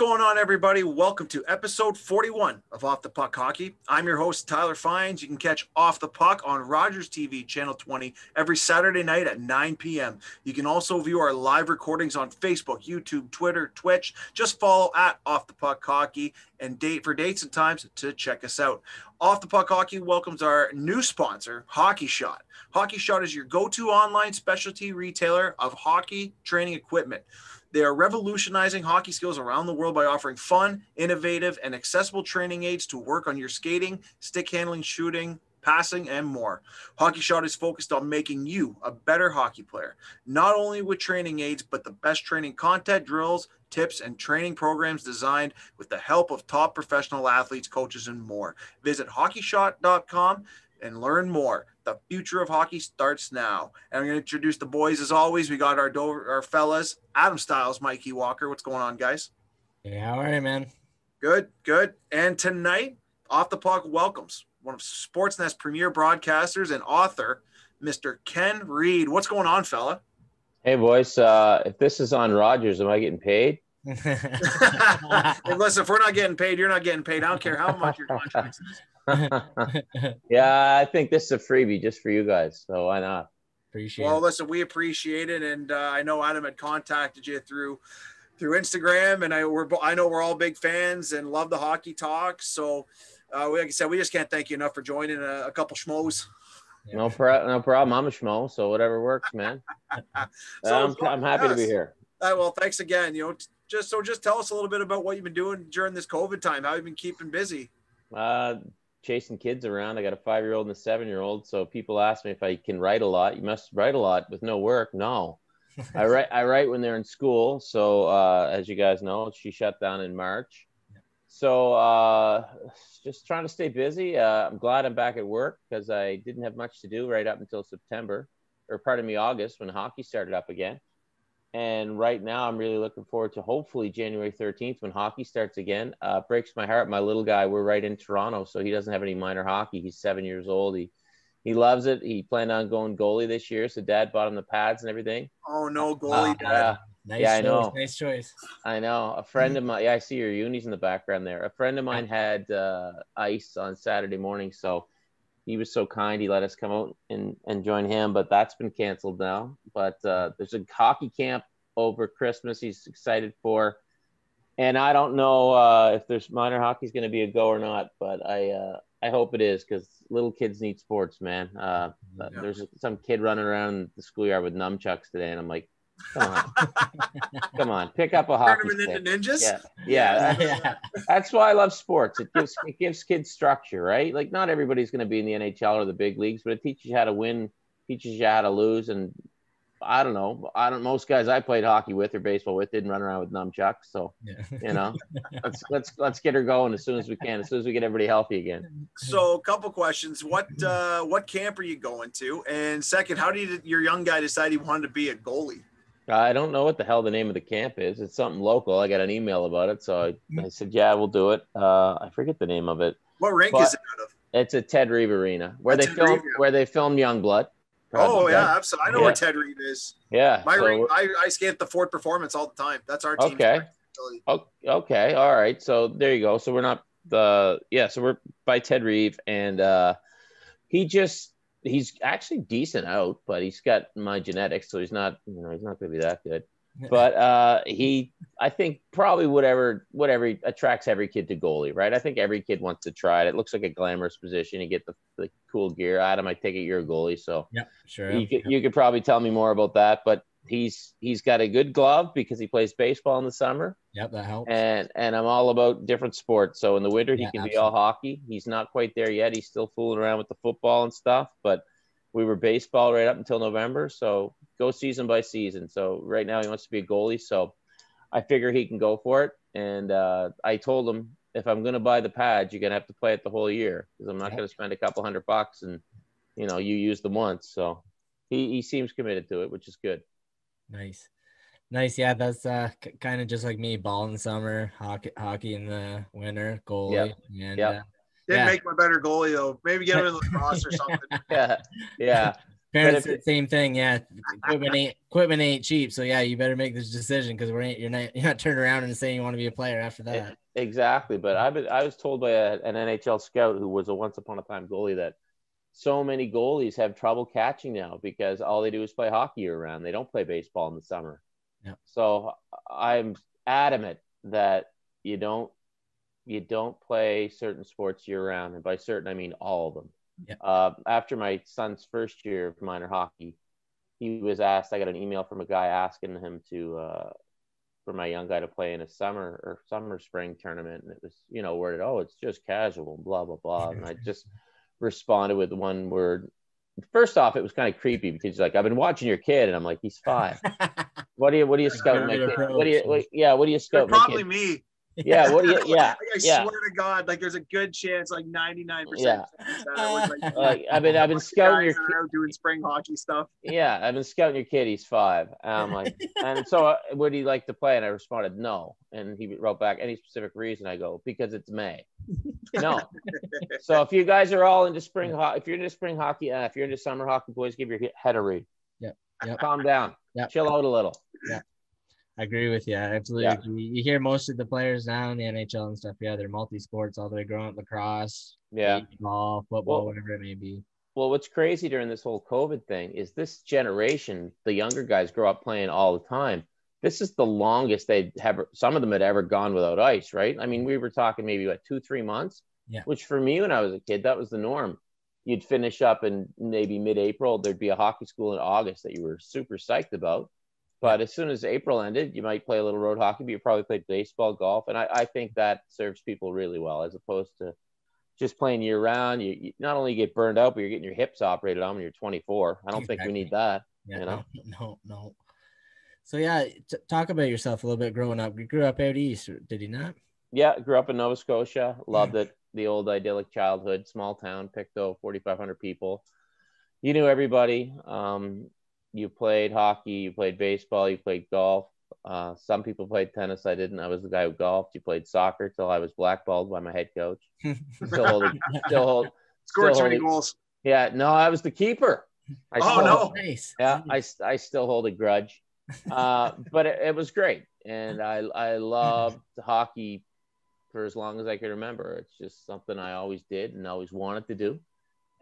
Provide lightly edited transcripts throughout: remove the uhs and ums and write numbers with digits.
going on, everybody? Welcome to episode 41 of Off the Puck Hockey. I'm your host, Tyler Fines. You can catch Off the Puck on Rogers TV, Channel 20, every Saturday night at 9 p.m. You can also view our live recordings on Facebook, YouTube, Twitter, Twitch. Just follow at Off the Puck Hockey and for dates and times to check us out. Off the Puck Hockey welcomes our new sponsor, Hockey Shot. Hockey Shot is your go-to online specialty retailer of hockey training equipment. They are revolutionizing hockey skills around the world by offering fun, innovative, and accessible training aids to work on your skating, stick handling, shooting, passing, and more. Hockey Shot is focused on making you a better hockey player, not only with training aids, but the best training content, drills, tips, and training programs designed with the help of top professional athletes, coaches, and more. Visit hockeyshot.com and learn more. The future of hockey starts now. And I'm going to introduce the boys as always. We got our fellas, Adam Styles, Mikey Walker. What's going on, guys? Hey, how are you, man? Good. And tonight, Off the Puck welcomes one of Sportsnet's premier broadcasters and author, Mr. Ken Reid. What's going on, fella? Hey, boys. If this is on Rogers, am I getting paid? Hey, listen, if we're not getting paid, you're not getting paid. I don't care how much your contract is. Yeah, I think this is a freebie just for you guys, so why not? Appreciate Well, it. listen, we appreciate it, and I know Adam had contacted you through Instagram, and I know we're all big fans and love the hockey talk. So, like I said, we just can't thank you enough for joining a couple schmoes. Yeah. No problem. I'm a schmo, so whatever works, man. I'm happy to be here. Well, thanks again. Just tell us a little bit about what you've been doing during this COVID time. How you've been keeping busy? Chasing kids around. I got a 5-year-old and a 7-year-old. So people ask me if I can write a lot. You must write a lot with no work. No, I write when they're in school. So as you guys know, she shut down in March. So just trying to stay busy. I'm glad I'm back at work because I didn't have much to do right up until August when hockey started up again. And right now, I'm really looking forward to hopefully January 13th when hockey starts again. Breaks my heart. My little guy, we're right in Toronto, so he doesn't have any minor hockey. He's 7 years old. He loves it. He planned on going goalie this year, so Dad bought him the pads and everything. Oh, no, goalie, Dad. I know. Nice choice. I know. A friend of mine, I see your unis in the background there. A friend of mine had ice on Saturday morning, so he was so kind. He let us come out and join him, but that's been canceled now. But there's a hockey camp over Christmas he's excited for. And I don't know if there's minor hockey is going to be a go or not, but I hope it is because little kids need sports, man. There's some kid running around the schoolyard with nunchucks today, and I'm like, come on, pick up a hockey stick. Turn them into ninjas? Yeah. That's why I love sports. It gives kids structure, right? Like not everybody's going to be in the NHL or the big leagues, but it teaches you how to win, teaches you how to lose. And I don't know. Most guys I played hockey with or baseball with didn't run around with nunchucks. So, let's get her going as soon as we can, as soon as we get everybody healthy again. So a couple questions. What camp are you going to? And second, how did your young guy decide he wanted to be a goalie? I don't know what the hell the name of the camp is. It's something local. I got an email about it. So I said, yeah, we'll do it. I forget the name of it. What rink is it out of? It's a Ted Reid Arena where they filmed Youngblood. Oh, yeah, absolutely. I know where Ted Reid is. Yeah. I skate at the Fort Performance all the time. That's our team. Okay. Okay. All right. So there you go. So we're not so we're by Ted Reid, and he's actually decent out, but he's got my genetics, so he's not going to be that good. But I think probably whatever attracts every kid to goalie, right? I think every kid wants to try it. It looks like a glamorous position. You get the cool gear. Adam, I take it you're a goalie, so yeah, sure. You could probably tell me more about that. But he's got a good glove because he plays baseball in the summer. Yep, that helps. And I'm all about different sports. So in the winter he can be all hockey. He's not quite there yet. He's still fooling around with the football and stuff, but we were baseball right up until November, so go season by season. So right now he wants to be a goalie, so I figure he can go for it. And I told him, if I'm going to buy the pads, you're going to have to play it the whole year because I'm not going to spend a couple $100 and, you use them once. So he seems committed to it, which is good. Nice. Yeah, that's kind of just like me. Ball in the summer, hockey in the winter, goalie. Yep. Didn't make my better goalie though. Maybe get him in the lacrosse or something. Yeah. Parents said the same thing. Yeah, equipment ain't cheap. So yeah, you better make this decision because you're not turning around and saying you want to be a player after that. Exactly. But I was told by an NHL scout who was a once upon a time goalie that so many goalies have trouble catching now because all they do is play hockey year round. They don't play baseball in the summer. Yeah. So I'm adamant that you don't play certain sports year round, and by certain I mean all of them. Yeah. After my son's first year of minor hockey, he was asked. I got an email from a guy asking him for my young guy to play in a summer spring tournament, and it was worded, oh, it's just casual, blah blah blah, and I just responded with one word. First off, it was kind of creepy because he's like, I've been watching your kid, and I'm like, he's 5. What do you scout my kid? What do you scout? Probably me. Yeah, what do you? Yeah, I swear to God, like there's a good chance, like 99%. Yeah, I've been scouting your kid doing spring hockey stuff. Yeah, I've been scouting your kid. He's 5. And I'm like, and so would he like to play? And I responded, no. And he wrote back, any specific reason? I go, because it's May. No. So if you guys are all into spring hockey, if you're into spring hockey, if you're into summer hockey, boys, give your head a read. Yeah. Calm down. Yeah. Chill out a little. Yeah. I agree with you. I absolutely agree. You hear most of the players now in the NHL and stuff. Yeah, they're multi-sports all the way growing up, lacrosse, baseball, football, whatever it may be. Well, what's crazy during this whole COVID thing is this generation, the younger guys grow up playing all the time. This is the longest some of them had ever gone without ice, right? I mean, we were talking maybe 2-3 months, which for me when I was a kid, that was the norm. You'd finish up in maybe mid-April. There'd be a hockey school in August that you were super psyched about. But as soon as April ended, you might play a little road hockey, but you probably played baseball, golf. And I think that serves people really well, as opposed to just playing year round. You not only get burned out, but you're getting your hips operated on when you're 24. I don't think we need that. Yeah, no. So talk about yourself a little bit growing up. You grew up out east, did you not? Yeah, grew up in Nova Scotia. Loved it. The old idyllic childhood, small town, Pictou, 4,500 people. You knew everybody. You played hockey, you played baseball, you played golf. Some people played tennis. I didn't. I was the guy who golfed. You played soccer till I was blackballed by my head coach. Scored too many goals. Yeah, no, I was the keeper. Nice. Yeah, I still hold a grudge. But it was great, and I loved hockey for as long as I can remember. It's just something I always did and always wanted to do.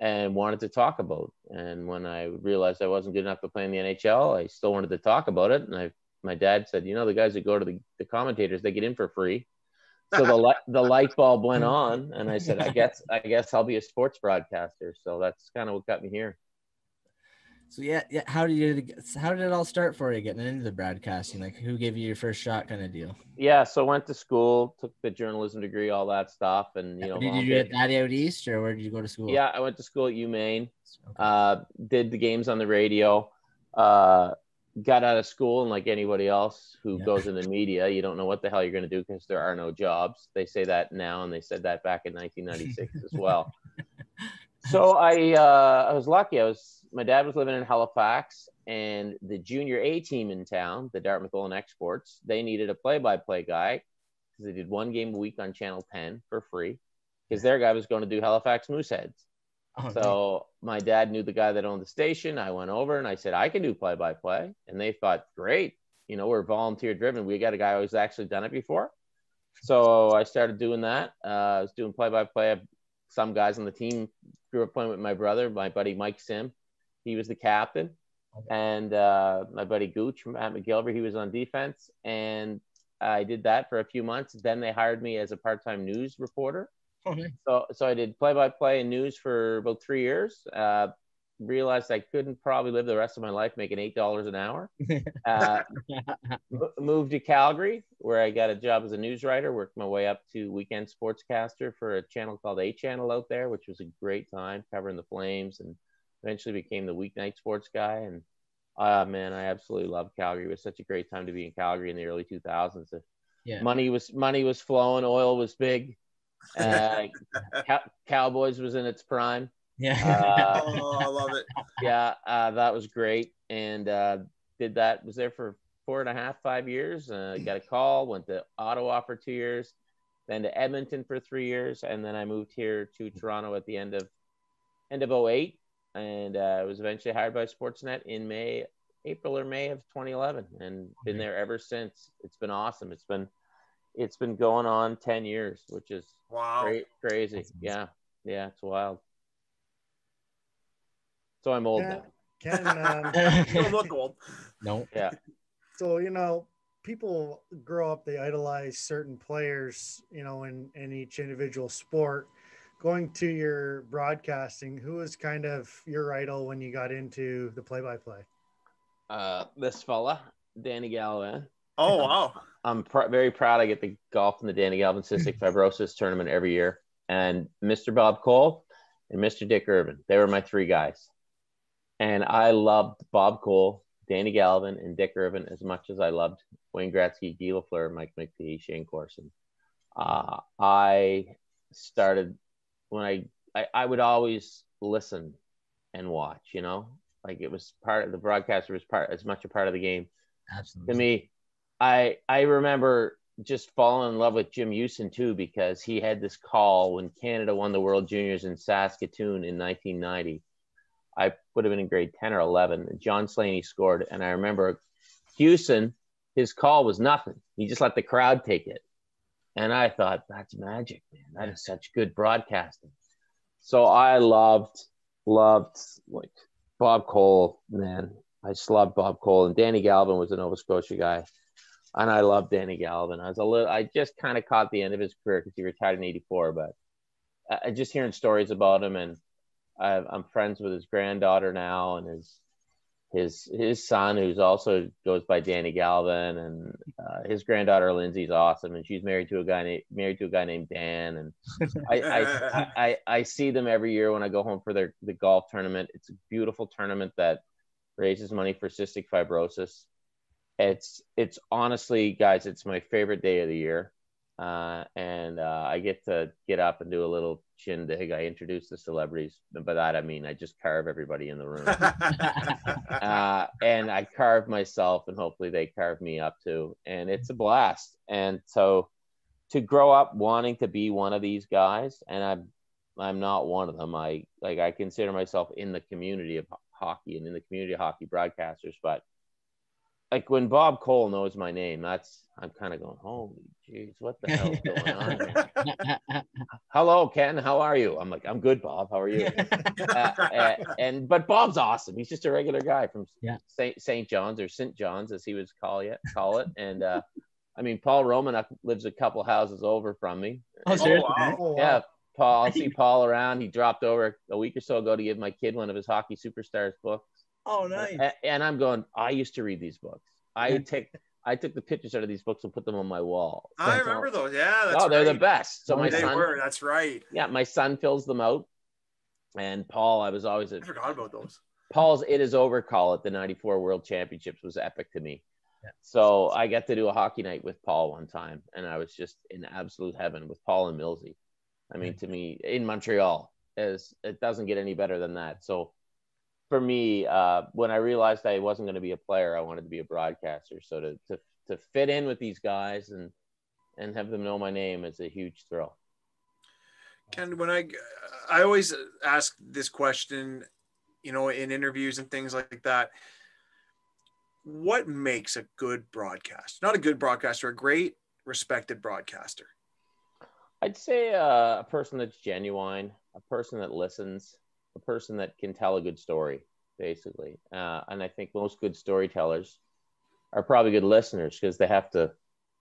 And wanted to talk about. And when I realized I wasn't good enough to play in the NHL, I still wanted to talk about it. And my dad said, the guys that go to the commentators, they get in for free. So the light bulb went on, and I said, I guess I'll be a sports broadcaster. So that's kind of what got me here. So how did it all start for you getting into the broadcasting? Like, who gave you your first shot, kind of deal? Yeah, so went to school, took the journalism degree, all that stuff, and did you do it that out east, or where did you go to school? Yeah, I went to school at UMaine. Okay. Did the games on the radio. Got out of school, and like anybody else who goes into media, you don't know what the hell you're going to do because there are no jobs. They say that now, and they said that back in 1996 as well. So I was lucky. My dad was living in Halifax, and the junior A team in town, the Dartmouth Olin Exports, they needed a play-by-play guy because they did one game a week on Channel 10 for free because their guy was going to do Halifax Mooseheads. So my dad knew the guy that owned the station. I went over and I said, I can do play-by-play. And they thought, great, we're volunteer-driven. We got a guy who's actually done it before. So I started doing that. I was doing play-by-play. Some guys on the team grew up playing with my brother, my buddy Mike Sim. He was the captain. And my buddy Gooch from at McGillivray, he was on defense. And I did that for a few months. Then they hired me as a part-time news reporter. Okay. So I did play-by-play and news for about 3 years. Realized I couldn't probably live the rest of my life making $8 an hour. Moved to Calgary, where I got a job as a news writer. Worked my way up to weekend sportscaster for a channel called ACHA out there, which was a great time covering the Flames, and eventually became the weeknight sports guy. And man, I absolutely loved Calgary. It was such a great time to be in Calgary in the early 2000s. Money was flowing, oil was big. Cowboys was in its prime. Yeah. I love it. Yeah, that was great. And did that, was there for 4.5-5 years. Got a call, went to Ottawa for 2 years, then to Edmonton for 3 years, and then I moved here to Toronto at the end of 2008. and was eventually hired by Sportsnet in April or May of 2011, and been there ever since. It's been awesome. It's been going on 10 years, which is crazy. Yeah, it's wild. So I'm old now. You don't look old. No. Yeah. So, people grow up, they idolize certain players, in each individual sport. Going to your broadcasting, who was kind of your idol when you got into the play-by-play? This fella, Danny Galvin. Oh, wow. I'm very proud I get to golf in the Danny Galvin Cystic Fibrosis tournament every year. And Mr. Bob Cole and Mr. Dick Irvin, they were my three guys. And I loved Bob Cole, Danny Galvin, and Dick Irvin as much as I loved Wayne Gretzky, Guy Lafleur, Mike McPhee, Shane Corson. I started when I would always listen and watch, like it was part of the broadcaster was as much a part of the game. Absolutely. To me, I remember just falling in love with Jim Houston too, because he had this call when Canada won the World Juniors in Saskatoon in 1990. I would have been in grade 10 or 11. John Slaney scored. And I remember Houston, his call was nothing. He just let the crowd take it. And I thought, that's magic, man. That is such good broadcasting. So I loved like Bob Cole, man. I just loved Bob Cole. And Danny Galvin was a Nova Scotia guy. And I loved Danny Galvin. I just kind of caught the end of his career because he retired in 84. But I just hearing stories about him, and I'm friends with his granddaughter now, and his son, who's also goes by Danny Galvin, and his granddaughter Lindsay's awesome, and she's married to a guy named Dan, and I see them every year when I go home for the golf tournament. It's a beautiful tournament that raises money for cystic fibrosis. It's honestly, guys, it's my favorite day of the year. And I get to get up and do a little shindig. I introduce the celebrities. And by that, I mean, I just carve everybody in the room. And I carve myself, and hopefully they carve me up too. And it's a blast. And so to grow up wanting to be one of these guys, and I'm not one of them. I consider myself in the community of hockey and in the community of hockey broadcasters, but like when Bob Cole knows my name, I'm kind of going, holy jeez, what the hell is going on here? Hello, Ken, how are you? I'm like, I'm good, Bob. How are you? But Bob's awesome. He's just a regular guy from St. John's, or St. John's, as he would call it. And I mean, Paul Romanek lives a couple houses over from me. Oh, seriously? Wow. Yeah, Paul. I'll see Paul around. He dropped over a week or so ago to give my kid one of his Hockey Superstars books. Oh, nice. And I'm going, I used to read these books. I took the pictures out of these books and put them on my wall. I remember those. Yeah, they're the best. So they were. That's right. Yeah, my son fills them out. And Paul, I forgot about those. Paul's It Is Over call at the 94 World Championships was epic to me. Yeah. So I got to do a hockey night with Paul one time, and I was just in absolute heaven with Paul and Millsy. I mean, to me, in Montreal, it doesn't get any better than that. So for me, when I realized I wasn't going to be a player, I wanted to be a broadcaster. So to fit in with these guys and have them know my name is a huge thrill. Ken, when I always ask this question, in interviews and things like that, what makes a good broadcaster? Not a good broadcaster, a great, respected broadcaster. I'd say a person that's genuine, a person that listens, a person that can tell a good story, basically. And I think most good storytellers are probably good listeners, because they have to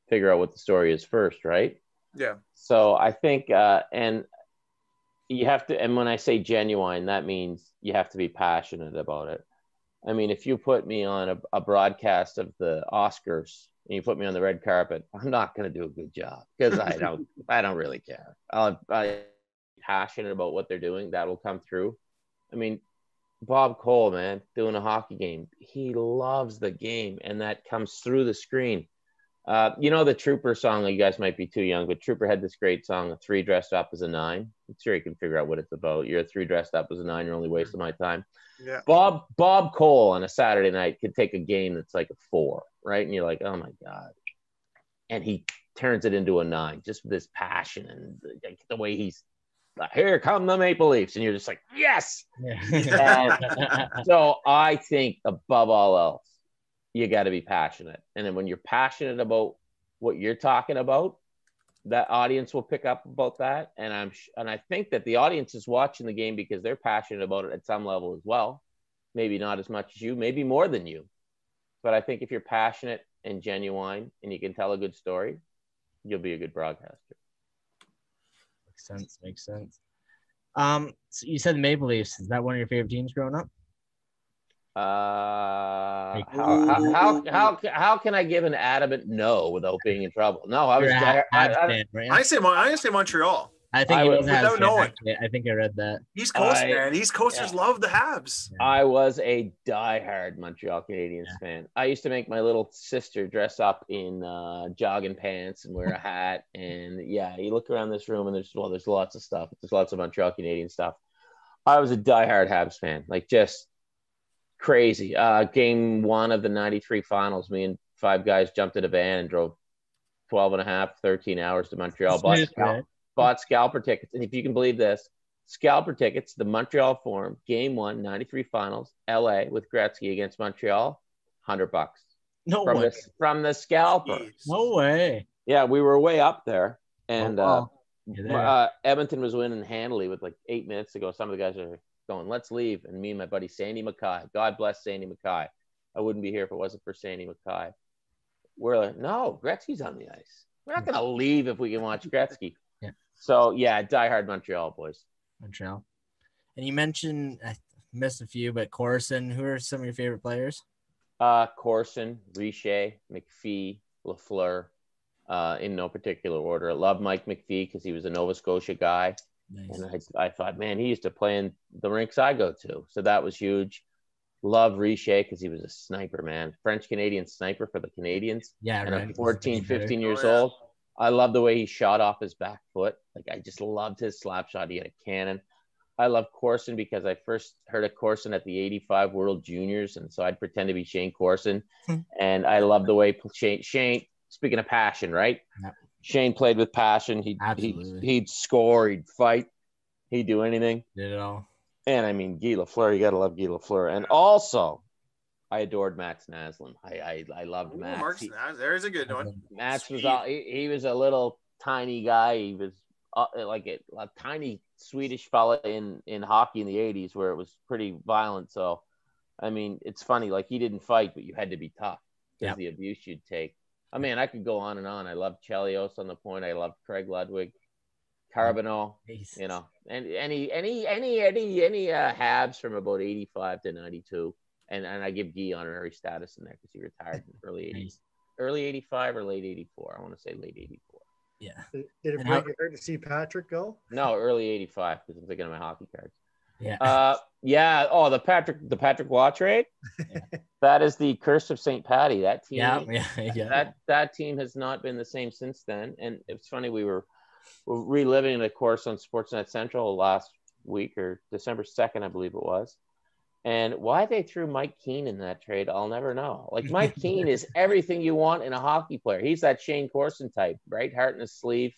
figure out what the story is first, right? Yeah. So I think, and you have to, and when I say genuine, that means you have to be passionate about it. I mean, if you put me on a broadcast of the Oscars and you put me on the red carpet, I'm not going to do a good job, because I don't really care. I'm passionate about what they're doing. That will come through. I mean, Bob Cole, man, doing a hockey game, he loves the game, and that comes through the screen. The Trooper song, you guys might be too young, but Trooper had this great song, 3 dressed up as a 9. I'm sure you can figure out what it's about. You're 3 dressed up as a 9, you're only wasting my time. Yeah. Bob Cole on a Saturday night could take a game that's like a 4, right? And you're like, oh my God. And he turns it into a 9, just with his passion and the way he's here come the Maple Leafs. And you're just like, yes. Yeah. So I think above all else, you got to be passionate. And then when you're passionate about what you're talking about, that audience will pick up about that. And I think that the audience is watching the game because they're passionate about it at some level as well. Maybe not as much as you, maybe more than you. But I think if you're passionate and genuine and you can tell a good story, you'll be a good broadcaster. Makes sense. So you said the Maple Leafs. Is that one of your favorite teams growing up? How can I give an adamant no without being in trouble? No, I was. I say Montreal. I think he was without knowing. I think I read that. East Coast man. East Coasters love the Habs. I was a diehard Montreal Canadiens fan. I used to make my little sister dress up in jogging pants and wear a hat. And you look around this room and there's lots of stuff. There's lots of Montreal Canadiens stuff. I was a diehard Habs fan, like just crazy. Game 1 of the 93 finals, me and 5 guys jumped in a van and drove 13 hours to Montreal. Bought scalper tickets. And if you can believe this, scalper tickets, the Montreal Forum, Game 1, 93 finals, LA with Gretzky against Montreal, $100. No way. From the scalper. No way. Yeah, we were way up there. And Edmonton was winning handily with like 8 minutes to go. Some of the guys are going, let's leave. And me and my buddy Sandy Mackay, God bless Sandy Mackay. I wouldn't be here if it wasn't for Sandy Mackay. We're like, no, Gretzky's on the ice. We're not going to leave if we can watch Gretzky. So, diehard Montreal boys. Montreal. And you mentioned, I missed a few, but Corson, who are some of your favorite players? Corson, Richer, McPhee, Lafleur, in no particular order. I love Mike McPhee because he was a Nova Scotia guy. Nice. And I thought, man, he used to play in the rinks I go to. So that was huge. Love Richer because he was a sniper, man. French-Canadian sniper for the Canadians. Yeah, and right. 14, 15 years old. I love the way he shot off his back foot. Like, I just loved his slap shot. He had a cannon. I love Corson because I first heard of Corson at the 85 World Juniors. And so I'd pretend to be Shane Corson. And I love the way Shane, speaking of passion, right? Yep. Shane played with passion. He'd score, he'd fight, he'd do anything. Did it all. And I mean, Guy Lafleur, you got to love Guy Lafleur. And also, I adored Mats Naslund. I loved Mats. There's a good one. Mats was he was a little tiny guy. He was like a tiny Swedish fella in hockey in the 80s where it was pretty violent. So, I mean, it's funny. Like, he didn't fight, but you had to be tough because the abuse you'd take. I mean, I could go on and on. I loved Chelios on the point. I loved Craig Ludwig, Carbonneau, you know, and any Habs from about 85 to 92. And I give Guy honorary status in there because he retired in early 80s, early 85 or late 84. I want to say late 84. Yeah. Did it break your heart to see Patrick go? No, early 85 because I'm thinking of my hockey cards. Yeah. Oh, the Patrick Waugh trade. That is the curse of St. Patty. That team. That team has not been the same since then. And it's funny, we're reliving the course on Sportsnet Central last week or December 2nd, I believe it was. And why they threw Mike Keane in that trade, I'll never know. Like, Mike Keane is everything you want in a hockey player. He's that Shane Corson type, right? Heart in his sleeve.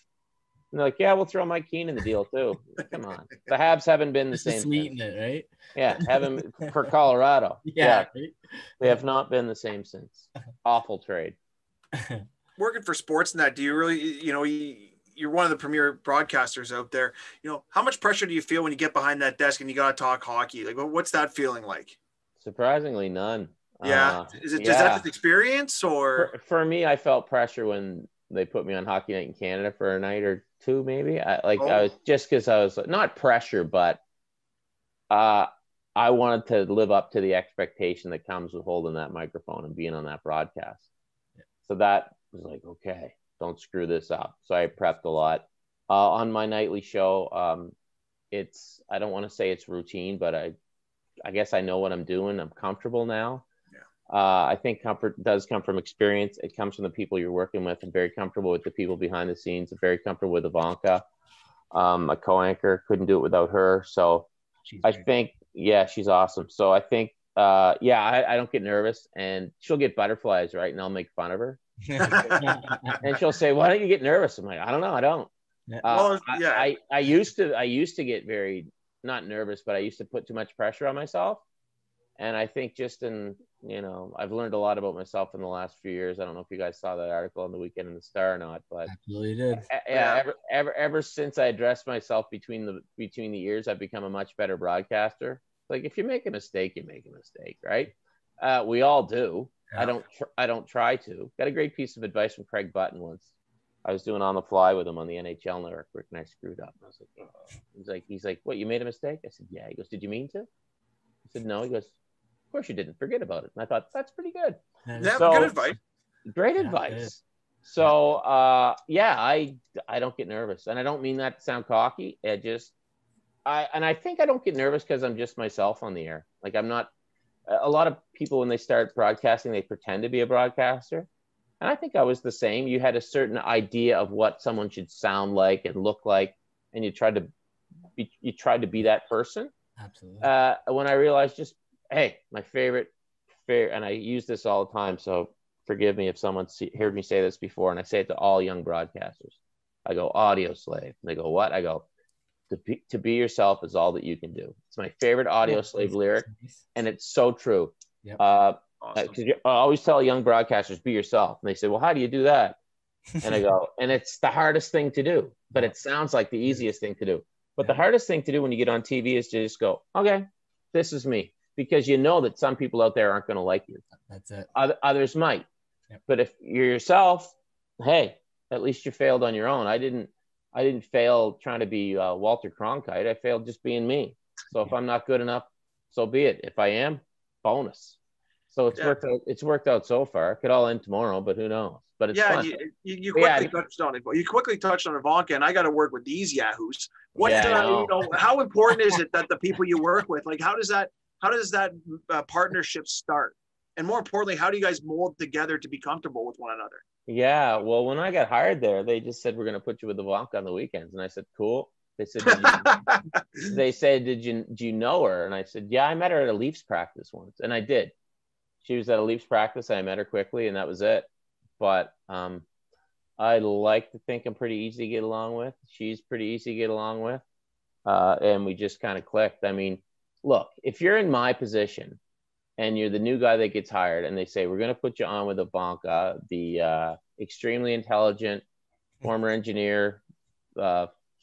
And they're like, yeah, we'll throw Mike Keane in the deal too. Come on. The Habs haven't been the same. Sweeten it, right? Yeah, haven't for Colorado. Yeah. They have not been the same since. Awful trade. Working for Sportsnet, do you really, you're one of the premier broadcasters out there. How much pressure do you feel when you get behind that desk and you got to talk hockey? Like, what's that feeling like? Surprisingly, none. Yeah. Is that the experience or? For me, I felt pressure when they put me on Hockey Night in Canada for a night or two, maybe. I was just because I was not pressure, but I wanted to live up to the expectation that comes with holding that microphone and being on that broadcast. So that was like, okay, don't screw this up. So I prepped a lot. On my nightly show, I don't want to say it's routine, but I guess I know what I'm doing. I'm comfortable now. I think comfort does come from experience. It comes from the people you're working with. I'm very comfortable with the people behind the scenes. I'm very comfortable with Ivanka, a co-anchor. Couldn't do it without her. So I think, she's awesome. So I think, I don't get nervous, and she'll get butterflies, right? And I'll make fun of her. And she'll say, why don't you get nervous? I'm like, I don't know. I don't. I used to get very, not nervous, but I used to put too much pressure on myself. And I think just I've learned a lot about myself in the last few years. I don't know if you guys saw that article on the Weekend in the Star or not, but absolutely did. Ever since I addressed myself between the ears, I've become a much better broadcaster. Like, if you make a mistake, you make a mistake, right? We all do. Yeah. I don't try to. Got a great piece of advice from Craig Button once. I was doing On the Fly with him on the NHL Network, and I screwed up. And I was like, oh. He's like, what, you made a mistake? I said, yeah. He goes, did you mean to? I said, no. He goes, of course you didn't. Forget about it. And I thought, that's pretty good. Yeah, good advice. Great advice. Good. So, I don't get nervous. And I don't mean that to sound cocky. I think I don't get nervous because I'm just myself on the air. Like, I'm not, a lot of people, when they start broadcasting, they pretend to be a broadcaster. And I think I was the same. You had a certain idea of what someone should sound like and look like, and you tried to be that person. Absolutely. When I realized hey, my favorite, and I use this all the time, so forgive me if someone heard me say this before, and I say it to all young broadcasters. I go, audio slave. And they go, what? I go, to be yourself is all that you can do. It's my favorite audio slave lyric, and it's so true. Yep. Awesome. I always tell young broadcasters, be yourself. And they say, well, how do you do that? And I go, and it's the hardest thing to do, but it sounds like the easiest thing to do. But the hardest thing to do when you get on TV is to just go, okay, this is me. Because you know that some people out there aren't going to like you. That's it. Others might. Yep. But if you're yourself, hey, at least you failed on your own. I didn't fail trying to be Walter Cronkite. I failed just being me. So if I'm not good enough, so be it. If I am, bonus. So it's worked out so far. It could all end tomorrow, but who knows? But it's fun. You quickly touched on it. You quickly touched on Ivanka, and I got to work with these yahoos. How important is it that the people you work with, like, how does that partnership start? And more importantly, how do you guys mold together to be comfortable with one another? Yeah, well, when I got hired there, they just said, we're going to put you with Ivanka on the weekends. And I said, cool. They said, do you know her? And I said, yeah, I met her at a Leafs practice once. And I did. She was at a Leafs practice. I met her quickly, and that was it. But I like to think I'm pretty easy to get along with. She's pretty easy to get along with. And we just kind of clicked. I mean, look, if you're in my position and you're the new guy that gets hired, and they say, we're going to put you on with Ivanka, the extremely intelligent former engineer,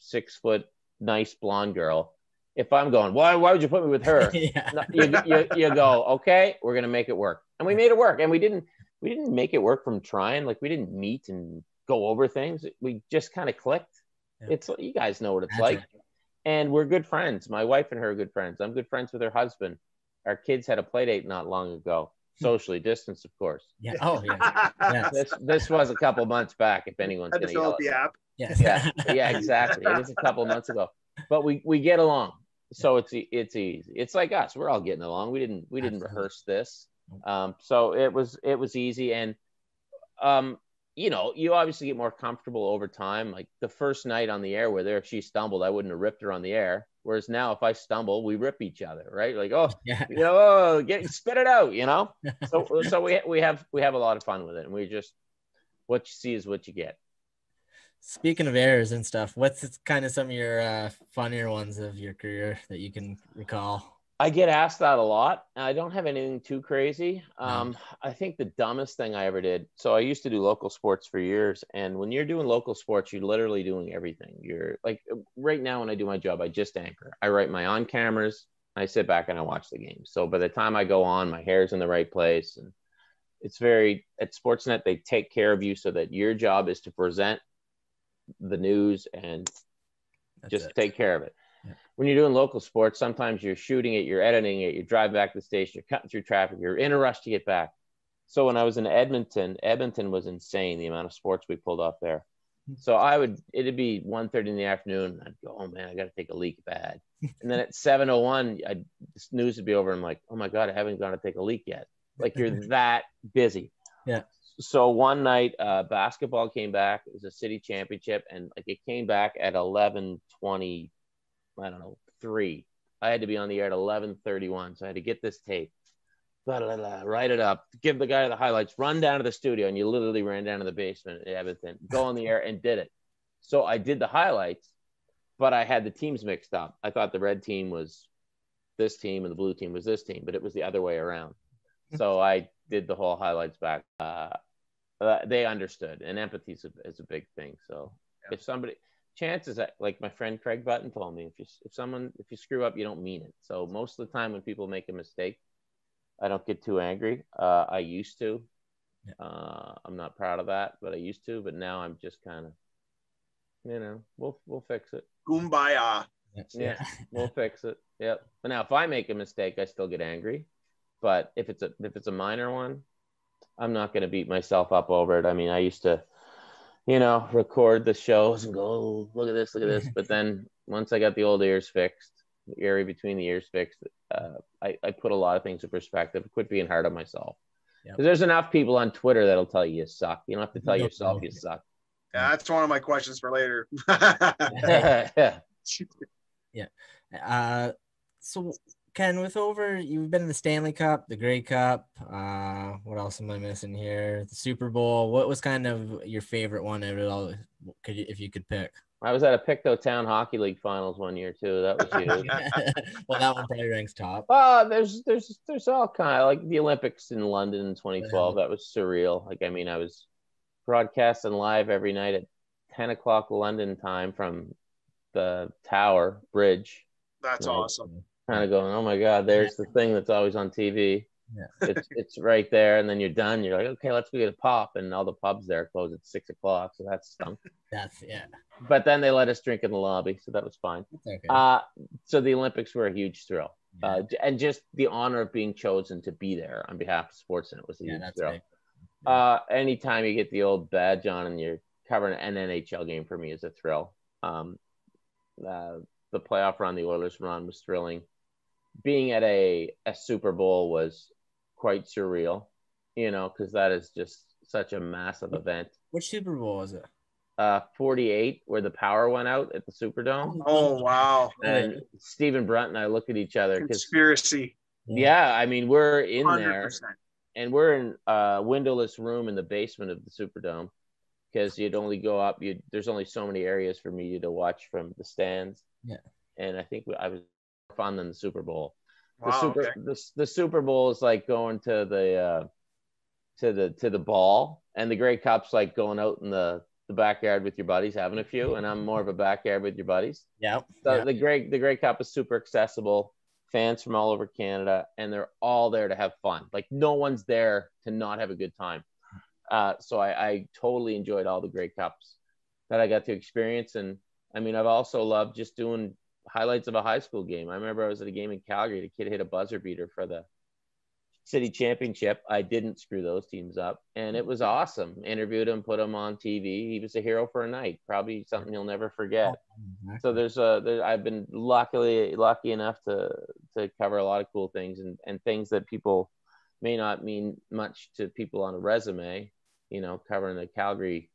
6 foot, nice blonde girl. If I'm going, why would you put me with her? You go, okay, we're going to make it work. And we made it work. And we didn't make it work from trying. Like, we didn't meet and go over things. We just kind of clicked. Yeah. You guys know what it's like. And we're good friends. My wife and her are good friends. I'm good friends with her husband. Our kids had a play date not long ago. Socially distanced, of course. Yeah. Oh, yeah. Yes. This was a couple months back, if anyone's going to fill out the app. Yes. Yeah, exactly. It was a couple of months ago. But we get along. So it's easy. It's like us. We're all getting along. We didn't rehearse this. So it was easy. And you obviously get more comfortable over time. Like, the first night on the air where if she stumbled, I wouldn't have ripped her on the air. Whereas now, if I stumble, we rip each other, right? Like, spit it out, So we have a lot of fun with it, and we just, what you see is what you get. Speaking of errors and stuff, what's kind of some of your funnier ones of your career that you can recall? I get asked that a lot. I don't have anything too crazy. I think the dumbest thing I ever did. So I used to do local sports for years. And when you're doing local sports, you're literally doing everything. You're like, right now when I do my job, I just anchor. I write my on cameras. I sit back and I watch the game. So by the time I go on, my hair's in the right place. And it's at Sportsnet, they take care of you so that your job is to present the news and take care of it. When you're doing local sports, sometimes you're shooting it, you're editing it, you drive back to the station, you're cutting through traffic, you're in a rush to get back. So when I was in Edmonton was insane, the amount of sports we pulled off there. So it'd be 1:30 in the afternoon. I'd go, oh man, I got to take a leak bad. And then at 7:01, this news would be over. I'm like, oh my God, I haven't gone to take a leak yet. Like, you're that busy. Yeah. So one night, basketball came back. It was a city championship, and like, it came back at 11:20. I don't know, 3. I had to be on the air at 11:31. So I had to get this tape, write it up, give the guy the highlights, run down to the studio. And you literally ran down to the basement at Edmonton, go on the air and did it. So I did the highlights, but I had the teams mixed up. I thought the red team was this team and the blue team was this team, but it was the other way around. So I did the whole highlights back. They understood, and empathy is a big thing. So if somebody, chances that, like my friend Craig Button told me, if you screw up, you don't mean it. So most of the time when people make a mistake, I don't get too angry. I used to. I'm not proud of that, but I used to. But now I'm just kind of, we'll fix it. Kumbaya. Yeah, we'll fix it. Yep. But now if I make a mistake, I still get angry. But if it's a minor one, I'm not going to beat myself up over it. I mean, I used to, record the shows and go, oh, look at this. But then once I got the old ears fixed, the area between the ears fixed, I put a lot of things in perspective. Quit being hard on myself. Because there's enough people on Twitter that'll tell you suck. You don't have to tell yourself you suck. Yeah, that's one of my questions for later. Yeah. So Ken, you've been in the Stanley Cup, the Grey Cup. What else am I missing here? The Super Bowl. What was kind of your favorite one out of all? If you could pick. I was at a Pictou Town Hockey League finals one year too. That was huge. Well, that one probably ranks top. There's all kind of, like the Olympics in London in 2012. That was surreal. Like, I mean, I was broadcasting live every night at 10 o'clock London time from the Tower Bridge. That's awesome. Kind of going, oh my God, there's the thing that's always on TV. Yeah. It's right there, and then you're done. You're like, okay, let's go get a pop, and all the pubs there close at 6 o'clock, so that stunk. But then they let us drink in the lobby, so that was fine. Okay. So the Olympics were a huge thrill, and just the honor of being chosen to be there on behalf of Sportsnet was a huge thrill. Anytime you get the old badge on and you're covering an NHL game, for me is a thrill. The playoff run, the Oilers run, was thrilling. Being at a Super Bowl was quite surreal, because that is just such a massive event. Which Super Bowl was it? 48, where the power went out at the Superdome. Oh, wow. And Stephen Brunt and I looked at each other. Conspiracy. Yeah, I mean, we're in 100%. There, and we're in a windowless room in the basement of the Superdome, because you'd only go up. There's only so many areas for media to watch from the stands. Yeah. And I think I was more fun than the Super Bowl. Wow, the Super Bowl is like going to the ball, and the Grey Cup's like going out in the backyard with your buddies, having a few. And I'm more of a backyard with your buddies. Yeah. So the Grey Cup is super accessible. Fans from all over Canada, and they're all there to have fun. Like, no one's there to not have a good time. So I totally enjoyed all the Grey Cups that I got to experience. And I mean, I've also loved just doing highlights of a high school game. I remember I was at a game in Calgary. The kid hit a buzzer beater for the city championship. I didn't screw those teams up, and it was awesome. Interviewed him, put him on TV. He was a hero for a night. Probably something you'll never forget. So I've been lucky enough to cover a lot of cool things and things that people may not mean much to people on a resume. Covering the Calgary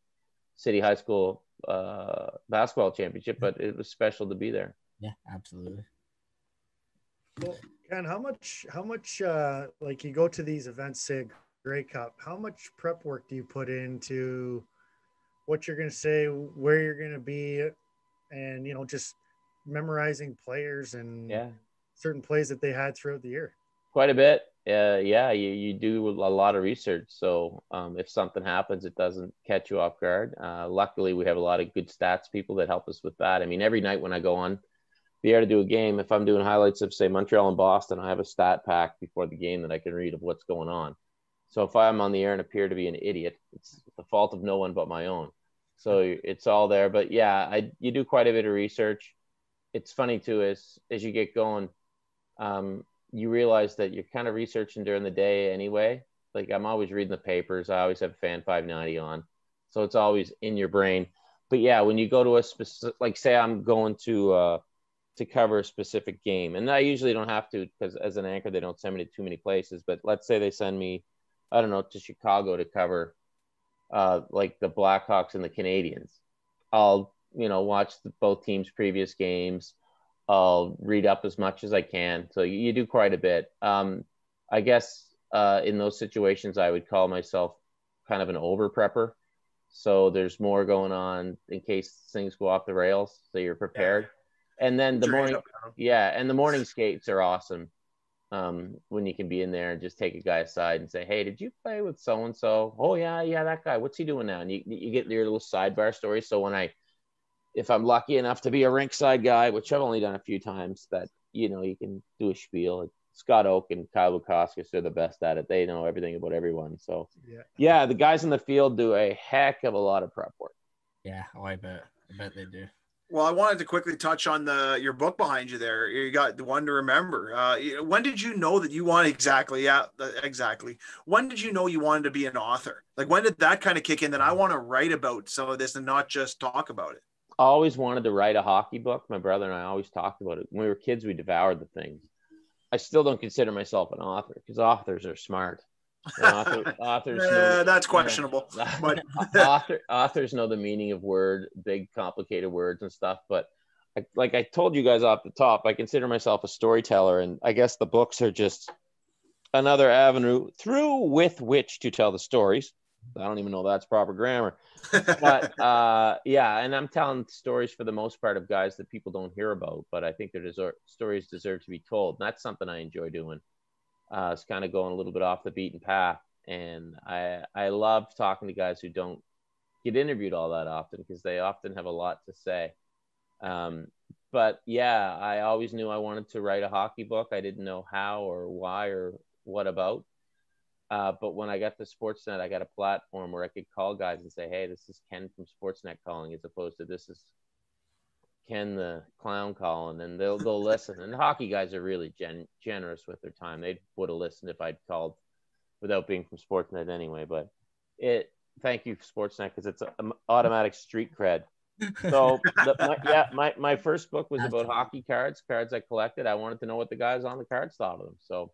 City High School basketball championship, but it was special to be there. Yeah, absolutely. Well, Ken, how much like, you go to these events, Sig Grey Cup, how much prep work do you put into what you're going to say, where you're going to be, and just memorizing players and certain plays that they had throughout the year? Quite a bit. You do a lot of research. So if something happens, it doesn't catch you off guard. Luckily, we have a lot of good stats people that help us with that. I mean, every night when I go on the air to do a game, if I'm doing highlights of, say, Montreal and Boston, I have a stat pack before the game that I can read of what's going on. So if I'm on the air and appear to be an idiot, it's the fault of no one but my own. So it's all there. But yeah, you do quite a bit of research. It's funny too, as you get going, you realize that you're kind of researching during the day anyway. Like, I'm always reading the papers. I always have Fan 590 on. So it's always in your brain. But yeah, when you go to a specific, like, say I'm going to cover a specific game, and I usually don't have to, because as an anchor, they don't send me to too many places. But let's say they send me, I don't know, to Chicago to cover like the Blackhawks and the Canadians. I'll, watch both teams' previous games. I'll read up as much as I can. So you do quite a bit. I guess in those situations, I would call myself kind of an over prepper. So there's more going on in case things go off the rails, so you're prepared. And then the morning, and the morning skates are awesome. When you can be in there and just take a guy aside and say, hey, did you play with so-and-so? Oh yeah, that guy. What's he doing now? And you get your little sidebar story. So if I'm lucky enough to be a rinkside guy, which I've only done a few times, that, you know, you can do a spiel. Scott Oak and Kyle Bukowskis are the best at it. They know everything about everyone. So yeah, the guys in the field do a heck of a lot of prep work. Yeah, I bet they do. Well, I wanted to quickly touch on your book behind you there. You got the one to remember. When did you know that you wanted exactly? When did you know you wanted to be an author? Like, when did that kind of kick in that I want to write about some of this and not just talk about it? I always wanted to write a hockey book. My brother and I always talked about it. When we were kids, we devoured the things. I still don't consider myself an author because authors are smart. Authors know, that's questionable. But authors know the meaning of big complicated words and stuff. But like I told you guys off the top, I consider myself a storyteller, and I guess the books are just another avenue with which to tell the stories. I don't even know that's proper grammar. But and I'm telling stories for the most part of guys that people don't hear about, but I think stories deserve to be told. And that's something I enjoy doing. It's kind of going a little bit off the beaten path. And I love talking to guys who don't get interviewed all that often because they often have a lot to say. But yeah, I always knew I wanted to write a hockey book. I didn't know how or why or what about. But when I got to Sportsnet, I got a platform where I could call guys and say, hey, this is Ken from Sportsnet calling, as opposed to this is Ken the clown calling, and they'll listen. And the hockey guys are really generous with their time. They would have listened if I'd called without being from Sportsnet anyway. But thank you, Sportsnet, because it's an automatic street cred. So my first book was about hockey cards I collected. I wanted to know what the guys on the cards thought of them. So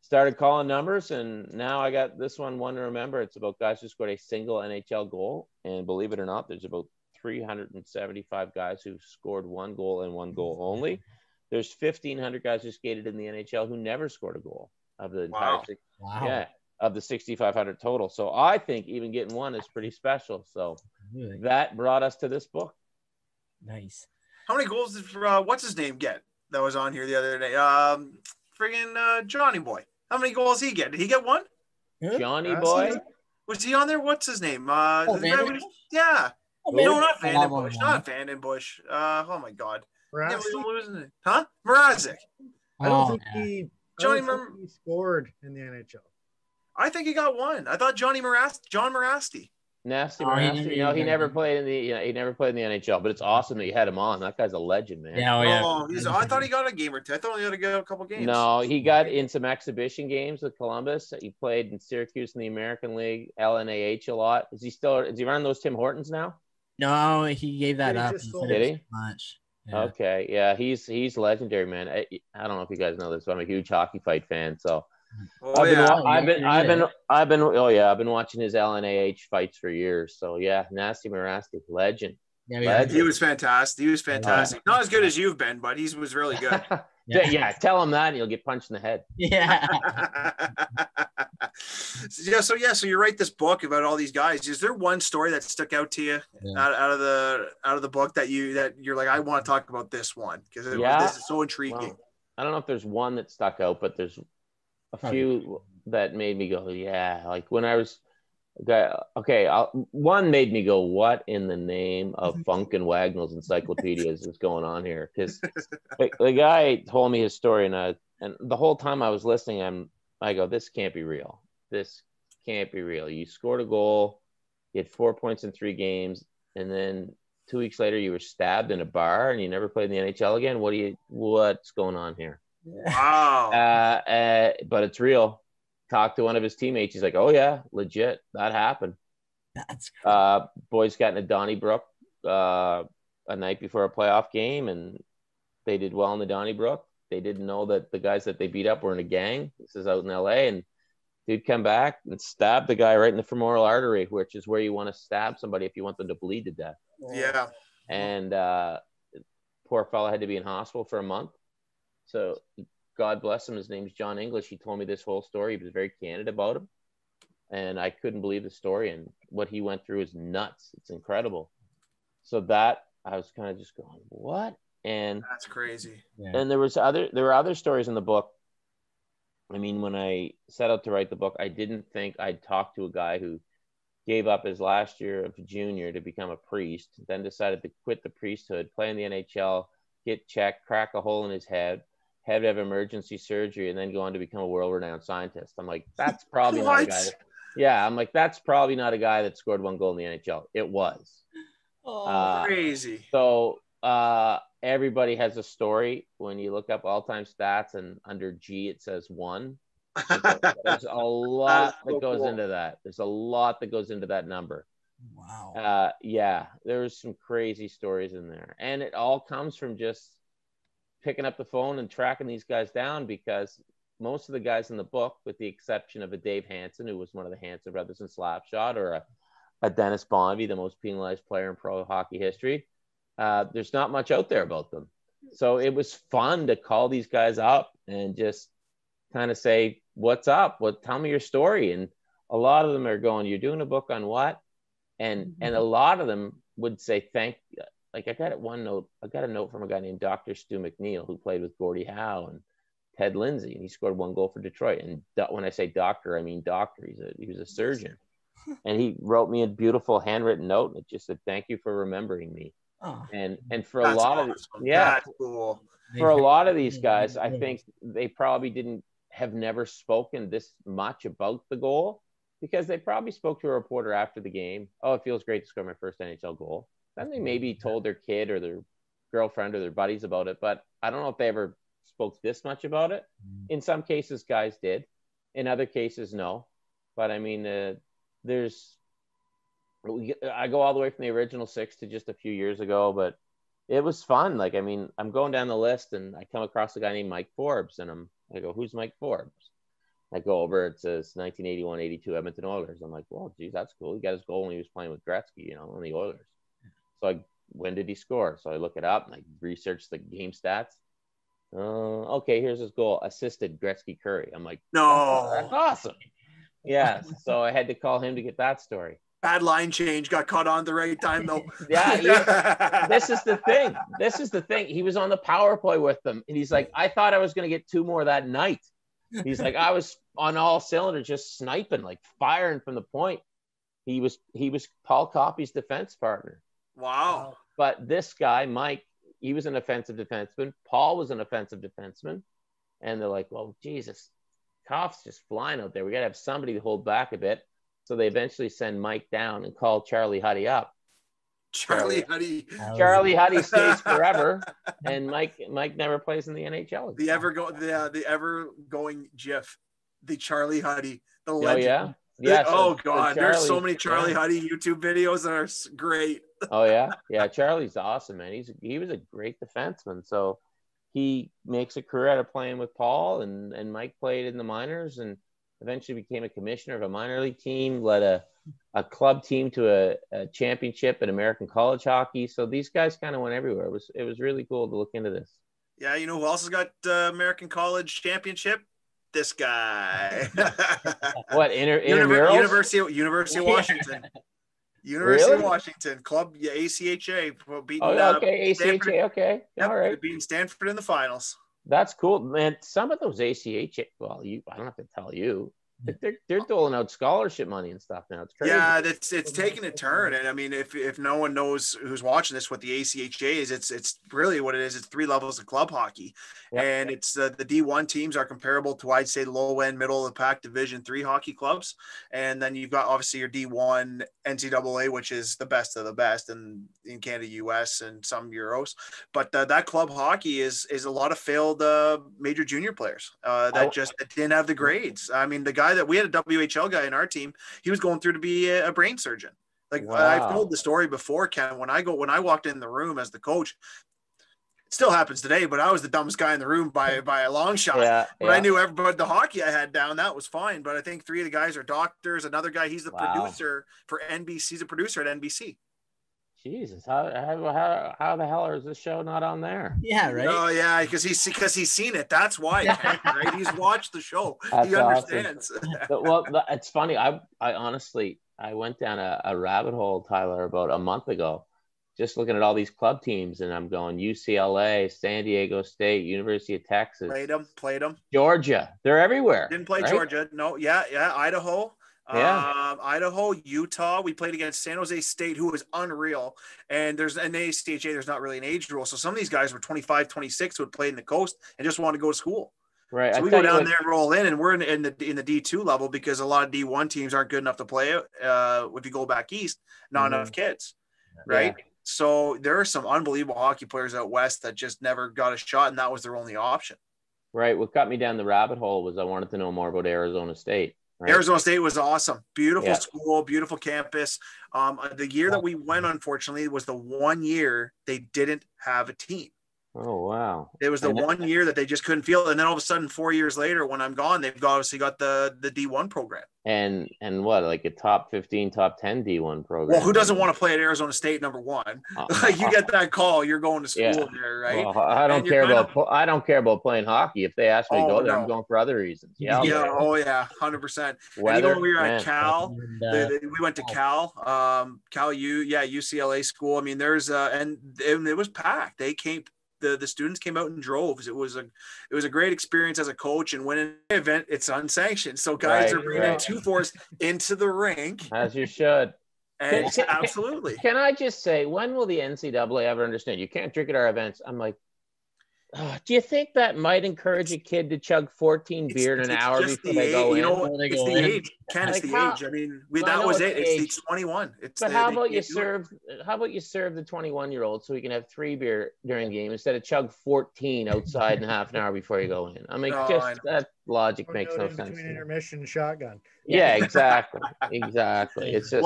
started calling numbers, and now I got this one to remember. It's about guys who scored a single NHL goal. And believe it or not, there's about 375 guys who scored one goal and one goal only. There's 1,500 guys who skated in the NHL who never scored a goal of the entire of the 6,500 total. So I think even getting one is pretty special. So that brought us to this book. Nice. How many goals did what's his name get that was on here the other day? Friggin' Johnny Boy. How many goals did he get? Did he get one? Johnny Boy? Was he on there? What's his name? Yeah. No, not Vandenbush. Not Vandenbush. Oh my God. Mrazek? Huh? Mrazek. I don't think he scored in the NHL. I think he got one. I thought John Morasti. Nasty Morasti. No, he never played in the NHL, but it's awesome that you had him on. That guy's a legend, man. I thought he got a game or two. I thought he had to get a couple games. No, he got in some exhibition games with Columbus. He played in Syracuse in the American League, LNAH a lot. Is he running those Tim Hortons now? No, he gave that up. Did he? Much. Yeah. Okay, yeah, he's legendary, man. I don't know if you guys know this, but I'm a huge hockey fight fan, so I've been watching his LNAH fights for years. So yeah, Nasty Morasti, legend. Yeah, he was fantastic. Not as good as you've been, but he was really good. Yeah, tell him that and you'll get punched in the head. Yeah. So you write this book about all these guys. Is there one story that stuck out to you out of the book that you're like, I want to talk about this one because this is so intriguing? Well, I don't know if there's one that stuck out, but there's a few that made me go, yeah. Like when I was one made me go, what in the name of Funk and Wagnall's encyclopedias is going on here? Because the guy told me his story, and the whole time I was listening, I go, this can't be real. This can't be real. You scored a goal, you had 4 points in 3 games, and then 2 weeks later you were stabbed in a bar, and you never played in the NHL again. What's going on here? Wow. But it's real. Talked to one of his teammates. He's like, oh yeah, legit. That happened. That's crazy. Boys got in Donnybrook a night before a playoff game, and they did well in the Donnybrook. They didn't know that the guys that they beat up were in a gang. This is out in LA, and dude come back and stab the guy right in the femoral artery, which is where you want to stab somebody if you want them to bleed to death. Yeah. And poor fella had to be in hospital for a month. So God bless him. His name's John English. He told me this whole story. He was very candid about him. and I couldn't believe the story, and what he went through is nuts. It's incredible. So that I was kind of just going, what? And that's crazy. Yeah. And there were other stories in the book. I mean, when I set out to write the book, I didn't think I'd talk to a guy who gave up his last year of junior to become a priest, then decided to quit the priesthood, play in the NHL, get checked, crack a hole in his head, had to have emergency surgery, and then go on to become a world-renowned scientist. I'm like, that's probably not a guy. I'm like, that's probably not a guy that scored 1 goal in the NHL. It was. Crazy. So everybody has a story. When you look up all-time stats and under G, it says 1. There's a lot that goes into that. There's a lot that goes into that number. Wow. There's some crazy stories in there. And it all comes from just picking up the phone and tracking these guys down, because most of the guys in the book, with the exception of a Dave Hansen, who was one of the Hansen brothers in Slapshot, or a Dennis Bonvie, the most penalized player in pro hockey history, there's not much out there about them. So it was fun to call these guys up and just kind of say, what's up? Tell me your story. And a lot of them are going, you're doing a book on what? And a lot of them would say, thank you. Like I got a note from a guy named Dr. Stu McNeil, who played with Gordie Howe and Ted Lindsay, and he scored 1 goal for Detroit. And when I say doctor, I mean doctor. He was a surgeon. And he wrote me a beautiful handwritten note, and it just said, thank you for remembering me. Oh, and for a lot of that's cool. For a lot of these guys, I think they probably have never spoken this much about the goal, because they probably spoke to a reporter after the game. Oh, it feels great to score my first NHL goal. Then they maybe told their kid or their girlfriend or their buddies about it, but I don't know if they ever spoke this much about it. In some cases, guys did. In other cases, no. But I mean, I go all the way from the original 6 to just a few years ago, but it was fun. Like, I mean, I'm going down the list and I come across a guy named Mike Forbes, and I go, who's Mike Forbes? I go over, it says 1981-82 Edmonton Oilers. I'm like, well, geez, that's cool. He got his goal when he was playing with Gretzky, on the Oilers. So when did he score? So I look it up and I research the game stats. Okay, here's his goal. Assisted Gretzky Curry. I'm like, no, that's awesome. Yeah. So I had to call him to get that story. Bad line change, got caught on the right time though. This is the thing. He was on the power play with them, and he's like, I thought I was going to get 2 more that night. He's like, I was on all cylinders, just sniping, like firing from the point. He was Paul Coffey's defense partner. Wow. But this guy, Mike, he was an offensive defenseman. Paul was an offensive defenseman. And they're like, well, Jesus, Koff's just flying out there. We got to have somebody to hold back a bit. So they eventually send Mike down and call Charlie Huddy up. Charlie Huddy stays forever, and Mike never plays in the NHL. The ever going GIF, the Charlie Huddy, the legend. Yeah. Oh God, there's so many Charlie Huddy YouTube videos that are great. Oh yeah. Charlie's awesome, man. He was a great defenseman. So he makes a career out of playing with Paul, and Mike played in the minors and eventually became a commissioner of a minor league team, led a club team to a championship in American college hockey. So these guys kind of went everywhere. It was really cool to look into this. Yeah, you know who else has got American college championship? This guy. What, University of Washington. University of Washington club, ACHA beating. ACHA. Stanford. Okay, Yep, all right. Beating Stanford in the finals. That's cool, man. Some of those ACHA, I don't have to tell you, they're doling out scholarship money and stuff now. It's crazy. Yeah, it's taking a turn. And I mean, if no one knows who's watching this, what the ACHA is, it's really what it is. It's 3 levels of club hockey. Yep. And it's the D1 teams are comparable to, I'd say, low end, middle of the pack Division 3 hockey clubs. And then you've got obviously your D1 NCAA, which is the best of the best in Canada, US, and some Euros. But that club hockey is a lot of failed major junior players that didn't have the grades. I mean, the guy that we had a WHL guy in our team, he was going through to be a brain surgeon. Like, wow. I've told the story before, Ken, when I walked in the room as the coach, it still happens today, but I was the dumbest guy in the room by a long shot. But I knew everybody, the hockey I had down, that was fine. But I think 3 of the guys are doctors. Another guy, he's the producer for NBC. He's a producer at NBC. Jesus, how the hell is this show not on there? Yeah, right. Oh yeah, because he's seen it. That's why, right? He's watched the show. That's He understands. Awesome. Well, it's funny. I honestly went down a rabbit hole, Tyler, about a month ago, just looking at all these club teams, and I'm going UCLA, San Diego State, University of Texas, Played them. Georgia. They're everywhere. Didn't play right? Georgia. No, yeah, Idaho. Yeah. Idaho, Utah. We played against San Jose State, who was unreal. And there's an ACHA, there's not really an age rule. So some of these guys were 25, 26 who had played in the coast and just wanted to go to school. Right. So we go down there and roll in, and we're in the D2 level because a lot of D1 teams aren't good enough to play it. If you go back east, not enough kids, right? Yeah. So there are some unbelievable hockey players out west that just never got a shot, and that was their only option. Right. What got me down the rabbit hole was I wanted to know more about Arizona State. Right. Arizona State was awesome. Beautiful school, beautiful campus. The year that we went, unfortunately, was the 1 year they didn't have a team. Oh, wow. It was the 1 year that they just couldn't feel it. And then all of a sudden, 4 years later, when I'm gone, they've obviously got the D1 program. And what, like a top 15, top 10 D1 program? Well, who doesn't want to play at Arizona State, number one? Like you get that call, you're going to school there, right? Well, I don't care about playing hockey. If they ask me to go there, I'm going for other reasons. Yeah. Oh yeah, 100%. Even when we were at Cal, we went to Cal, UCLA school. I mean, there's and it was packed. They came. The students came out in droves. It was a great experience as a coach, and winning an event, it's unsanctioned. So guys are bringing 2-4s into the rink. As you should. And absolutely. Can I just say, when will the NCAA ever understand you can't drink at our events? I'm like, do you think that might encourage a kid to chug 14 beer in an hour before they go in? You know, it's the age. Ken, it's the age. I mean, that was it. It's the 21. But how about you serve the 21-year-old so he can have 3 beer during the game instead of chug 14 outside in half an hour before you go in? I mean, that logic makes no sense. Between intermission and shotgun. Yeah, exactly. It's just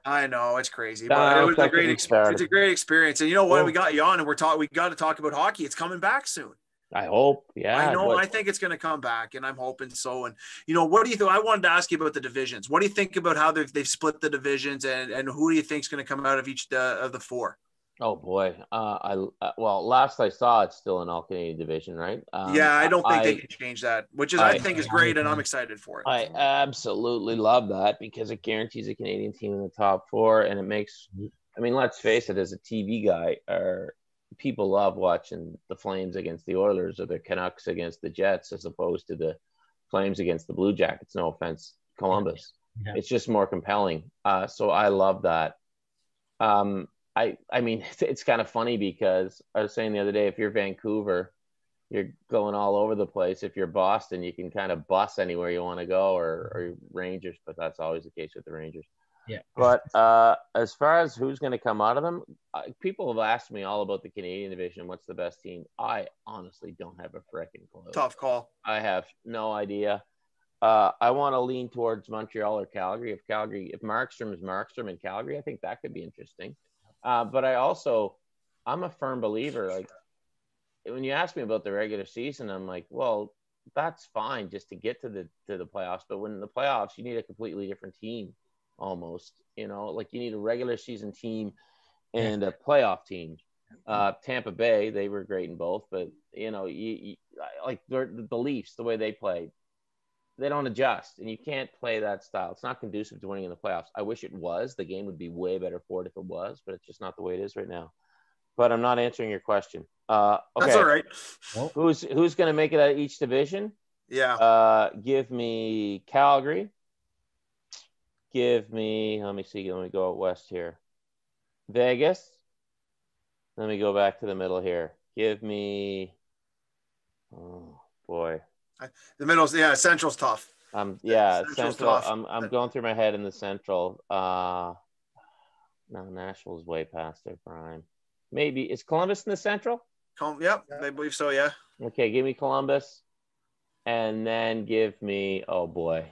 I know it's crazy, but it was a great experience. It's a great experience, and you know what? We got you on, and we got to talk about hockey. It's coming back soon. I hope. Yeah, I know. I think it's going to come back, and I'm hoping so. And you know, what do you think? I wanted to ask you about the divisions. What do you think about how they've split the divisions, and who do you think is going to come out of each of the 4? Oh boy. Last I saw, it's still an all-Canadian division, right? I don't think they can change that, which is I think is great, and I'm excited for it. I absolutely love that because it guarantees a Canadian team in the top 4, and it makes. I mean, let's face it. As a TV guy, people love watching the Flames against the Oilers or the Canucks against the Jets, as opposed to the Flames against the Blue Jackets. No offense, Columbus. Yeah. It's just more compelling. So I love that. I mean, it's kind of funny because I was saying the other day, if you're Vancouver, you're going all over the place. If you're Boston, you can kind of bus anywhere you want to go, or Rangers, but that's always the case with the Rangers. Yeah. But as far as who's going to come out of them, people have asked me all about the Canadian division. What's the best team? I honestly don't have a freaking clue. Tough call. I have no idea. I want to lean towards Montreal or Calgary. If Markstrom is Markstrom in Calgary, I think that could be interesting. But I'm a firm believer. Like when you ask me about the regular season, I'm like, well, that's fine just to get to the playoffs. But when in the playoffs, you need a completely different team almost, like you need a regular season team and a playoff team. Tampa Bay, they were great in both, but you like the Leafs, the way they play, they don't adjust, and you can't play that style. It's not conducive to winning in the playoffs. I wish it was. The game would be way better for it if it was, but it's just not the way it is right now. But I'm not answering your question. Okay. That's all right. Who's going to make it out of each division? Yeah. Give me Calgary. Let me see. Let me go out west here. Vegas. Let me go back to the middle here. Give me. Oh boy. The middle's Central's tough. Central. Tough. I'm going through my head in the Central. No, Nashville's way past their prime. Maybe is Columbus in the Central? Yep, I believe so. Yeah. Okay, give me Columbus, and then give me. Oh boy.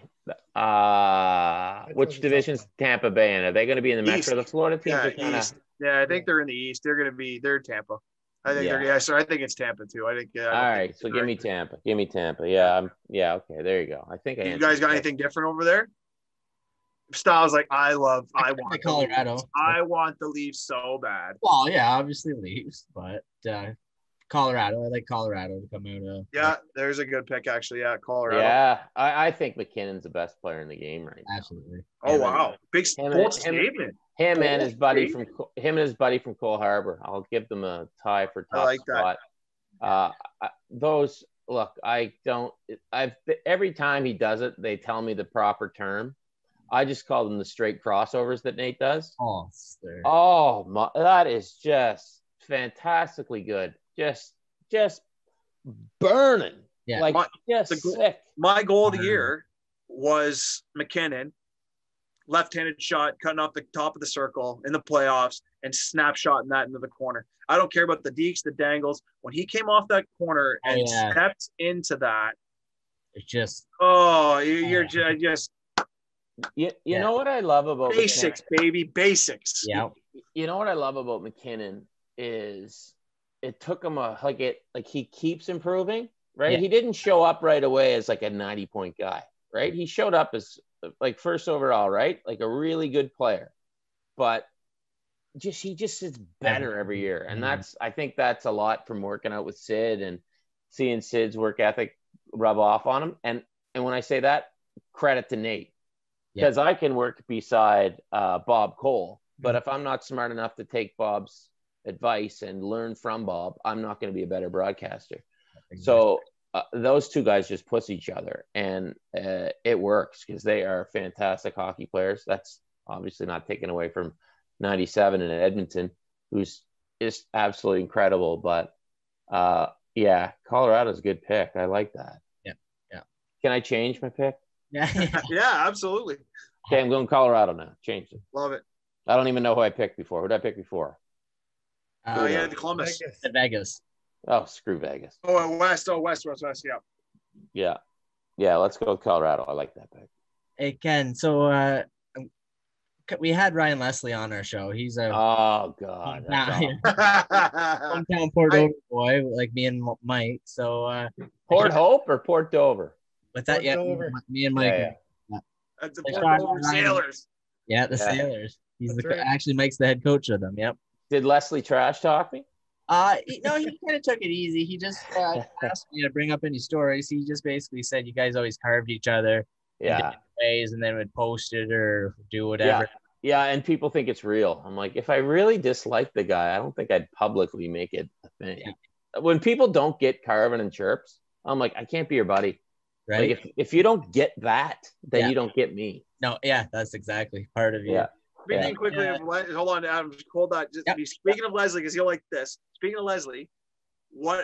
Which division's Tampa Bay in? Are they going to be in the Metro? The Florida teams are kind of. Yeah, I think they're in the East. They're Tampa. I think I think it's Tampa too. I think. All right, so give me Tampa. Yeah, okay, there you go. I think You guys got anything different over there? Styles like, I want Colorado. I want the Leafs so bad. Well, yeah, obviously Leafs, but Colorado. I like Colorado to come out of. Yeah, there's a good pick actually. Yeah, Colorado. Yeah, I think McKinnon's the best player in the game right now. Absolutely. Oh wow, big bold statement. Him and his buddy from Cole Harbor. I'll give them a tie for top spot. Every time he does it, they tell me the proper term. I just call them the straight crossovers that Nate does. That is just fantastically good. Just burning. Yeah. Sick. My goal of the year was McKinnon, left-handed shot, cutting off the top of the circle in the playoffs and snapshotting that into the corner. I don't care about the deeks, the dangles. When he came off that corner and stepped into that, it's just you're just you know what I love about basics, McKinnon? Baby, basics. Yeah. You know what I love about McKinnon is it took him he keeps improving, right? Yeah. He didn't show up right away as like a 90-point guy, right? He showed up as like first overall, right? Like a really good player, but he just is better every year. And I think that's a lot from working out with Sid and seeing Sid's work ethic rub off on him. And when I say that, credit to Nate, because I can work beside Bob Cole, but if I'm not smart enough to take Bob's advice and learn from Bob, I'm not going to be a better broadcaster. So those two guys just push each other, and it works because they are fantastic hockey players. That's obviously not taken away from 97 in Edmonton, who's just absolutely incredible. But Colorado's a good pick. I like that. Yeah. Can I change my pick? Yeah. Yeah, absolutely. Okay, I'm going Colorado now. Change it. Love it. I don't even know who I picked before. Who did I pick before? The Columbus. Vegas. Oh, screw Vegas. West. Yeah. Yeah, let's go with Colorado. I like that pick. Hey, Ken. So we had Ryan Leslie on our show. He's a hometown Port Dover boy, like me and Mike. So Port Hope or Port Dover? What's that? Yeah, me and Mike. Yeah. That's the Port Dover Sailors. Yeah, the Sailors. He's actually Mike's the head coach of them. Yep. Did Leslie trash talk me? No, he kind of took it easy. He just asked me to bring up any stories. He just basically said you guys always carved each other in different ways and then would post it or do whatever. Yeah, and people think it's real. I'm like, if I really dislike the guy, I don't think I'd publicly make it a thing. Yeah. When people don't get Carvin and chirps, I'm like, I can't be your buddy. Right. Like if you don't get that, then you don't get me. No, that's exactly part of you. Yeah. Speaking quickly of hold on, Adam, just hold that. Speaking of Leslie, because you'll like this. Speaking of Leslie,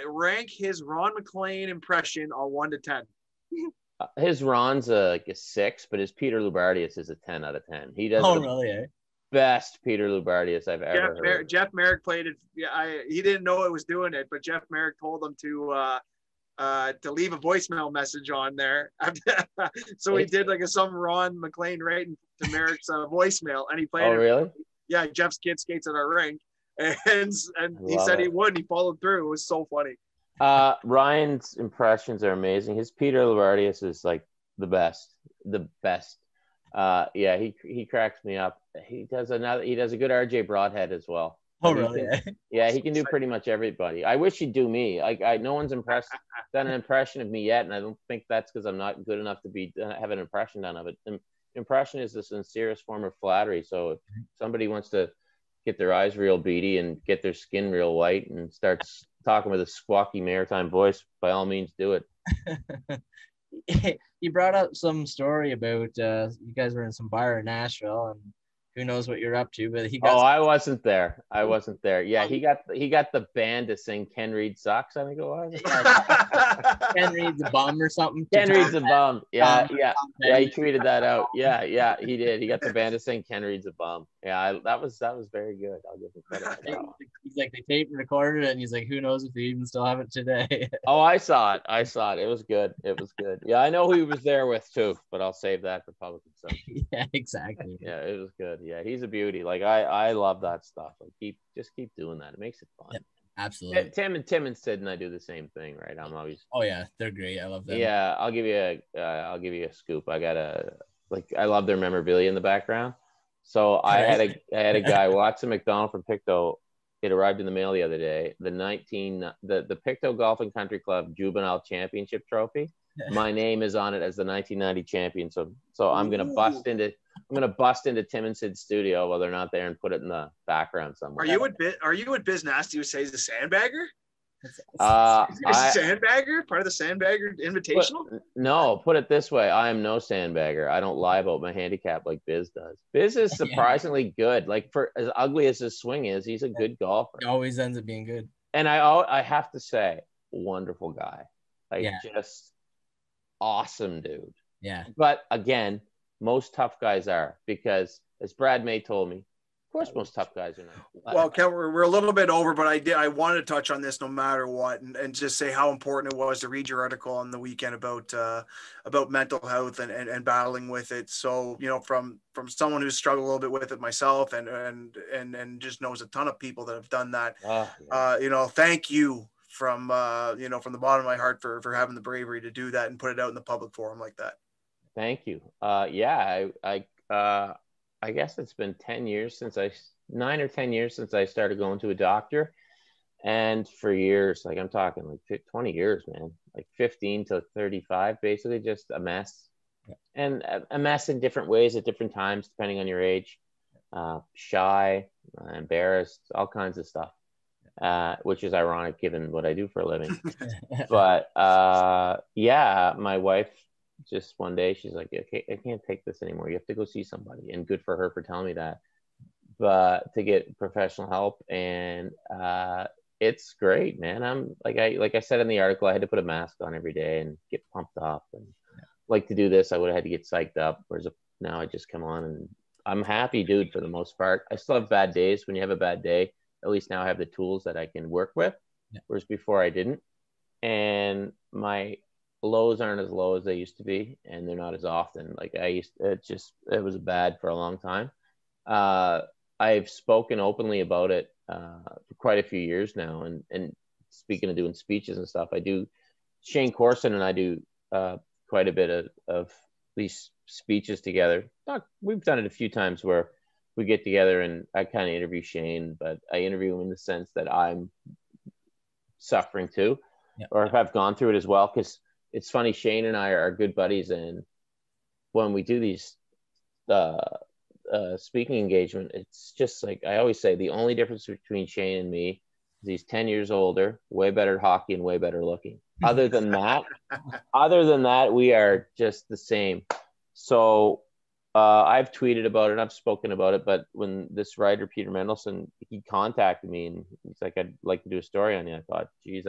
rank his Ron McLean impression on 1 to 10? His Ron's like a 6, but his Peter Loubardias is a 10 out of 10. He does best Peter Loubardias I've ever heard. Jeff Merrick played it. He didn't know it was doing it, but Jeff Merrick told him to leave a voicemail message on there. So he did like some Ron McLean writing to Merrick's voicemail, and he played it. Really? Yeah, Jeff's kid skates at our rink, and he said he would. And he followed through. It was so funny. Ryan's impressions are amazing. His Peter Loubardias is like the best. He cracks me up. He does a good RJ Broadhead as well. Oh, really? He can do pretty much everybody. I wish he'd do me. No one's done an impression of me yet, and I don't think that's because I'm not good enough to have an impression done of it. Impression is the sincerest form of flattery. So if somebody wants to get their eyes real beady and get their skin real white and starts talking with a squawky maritime voice, by all means, do it. You brought up some story about you guys were in some bar in Nashville, and who knows what you're up to, but he got I wasn't there. Yeah, he got the band to sing Ken Reid Sucks, I think it was. Ken Reid's a bum or something. Ken Reid's a bum. Yeah, he tweeted that out. Yeah, he did. He got the band to sing Ken Reid's a bum. Yeah, that was very good. I'll give him credit for that one. He's like, they taped and recorded it, and he's like, who knows if they even still have it today. Oh, I saw it. It was good. Yeah, I know who he was there with too, but I'll save that for public consumption. Yeah, exactly. Yeah, it was good. Yeah, he's a beauty. Like I love that stuff. Like keep doing that. It makes it fun. Yep, absolutely. Tim and Sid and I do the same thing, right? I'm always. Oh yeah, they're great. I love them. Yeah, I'll give you a scoop. I got like I love their memorabilia in the background. So I had a guy, Watson McDonald from Pictou. It arrived in the mail the other day. The Pictou Golf and Country Club Juvenile Championship Trophy. My name is on it as the 1990 champion. So I'm gonna bust into Tim and Sid's studio while they're not there and put it in the background somewhere. Are you what Biz Nasty would say is a sandbagger? Sandbagger, part of the Sandbagger Invitational? No, put it this way: I am no sandbagger. I don't lie about my handicap like Biz does. Biz is surprisingly good. Like, for as ugly as his swing is, he's a good golfer. He always ends up being good. And I have to say, wonderful guy. Like, just awesome dude. Yeah. But again, most tough guys are, because as Brad May told me, of course, most tough guys are not. Well, Ken, we're a little bit over, but I wanted to touch on this no matter what, and just say how important it was to read your article on the weekend about mental health and battling with it. So, you know, from someone who's struggled a little bit with it myself, and just knows a ton of people that have done that. You know, thank you from the bottom of my heart for having the bravery to do that and put it out in the public forum like that. Thank you. I guess it's been 9 or 10 years since I started going to a doctor. And for years, like I'm talking like 20 years, man, like 15 to 35, basically just a mess. And a mess in different ways at different times, depending on your age. Shy, embarrassed, all kinds of stuff, which is ironic given what I do for a living. But my wife, just one day, she's like, okay, I can't take this anymore. You have to go see somebody. And good for her for telling me that. But to get professional help, and it's great, man. I'm like I said in the article, I had to put a mask on every day and get pumped up. And like to do this, I would have had to get psyched up. Whereas now I just come on and I'm happy, dude, for the most part. I still have bad days. When you have a bad day, at least now I have the tools that I can work with. Whereas before I didn't. And my lows aren't as low as they used to be, and they're not as often. Like it was bad for a long time. I've spoken openly about it for quite a few years now, and speaking of doing speeches and stuff, I do. Shane Corson and I do quite a bit of these speeches together. We've done it a few times where we get together and I kind of interview Shane, but I interview him in the sense that I'm suffering too, or if I've gone through it as well, because it's funny, Shane and I are good buddies, and when we do these speaking engagement, it's just like I always say, the only difference between Shane and me is he's 10 years older, way better at hockey, and way better looking. Other than that, we are just the same. So I've tweeted about it, I've spoken about it, but when this writer, Peter Mendelson, he contacted me and he's like, I'd like to do a story on you. I thought, geez,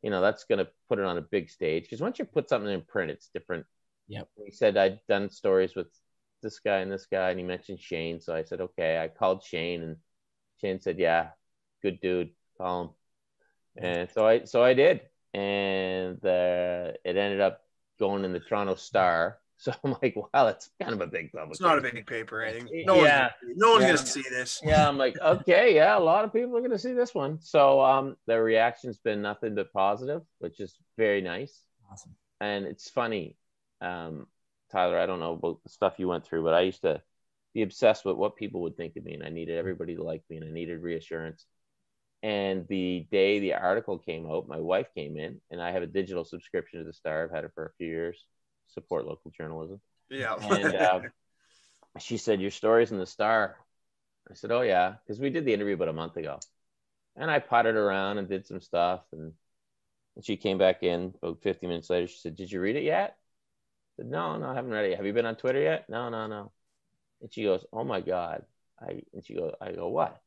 that's going to put it on a big stage. Because once you put something in print, it's different. Yep. He said I'd done stories with this guy, and he mentioned Shane. So I said, okay. I called Shane, and Shane said, yeah, good dude, call him. And so I did. And it ended up going in the Toronto Star. So I'm like, wow, that's kind of a big publication. It's not a big paper or anything. No one's going to see this. Yeah, I'm like, okay, a lot of people are going to see this one. So the reaction's been nothing but positive, which is very nice. Awesome. And it's funny, Tyler, I don't know about the stuff you went through, but I used to be obsessed with what people would think of me, and I needed everybody to like me, and I needed reassurance. And the day the article came out, my wife came in, and I have a digital subscription to the Star. I've had it for a few years. Support local journalism. Yeah. And she said, your story's in the Star. I said, oh yeah, because we did the interview about a month ago. And I potted around and did some stuff, and she came back in about 50 minutes later. She said, did you read it yet? I said, no, I haven't read it yet. Have you been on Twitter yet? No. And she goes, oh my God. I go, what?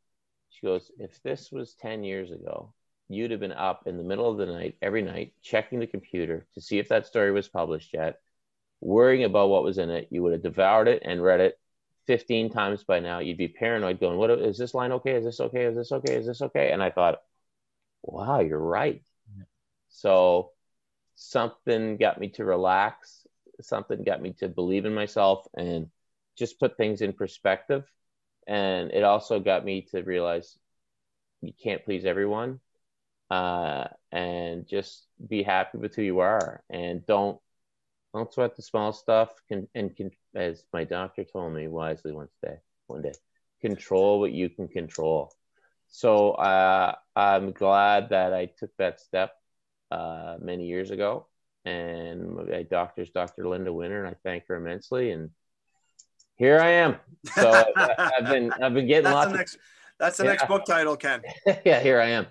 She goes, if this was 10 years ago, you'd have been up in the middle of the night, every night, checking the computer to see if that story was published yet, worrying about what was in it. You would have devoured it and read it 15 times by now. You'd be paranoid going, what is this line okay? Is this okay? Is this okay? Is this okay? And I thought, wow, you're right. Yeah. So something got me to relax. Something got me to believe in myself and just put things in perspective. And it also got me to realize you can't please everyone, and just be happy with who you are, and don't Don't sweat the small stuff. As my doctor told me wisely one day, control what you can control. So I'm glad that I took that step many years ago. And my doctor's Dr. Linda Winter, and I thank her immensely. And here I am. So I've been getting that's the next book title, Ken. Yeah, here I am.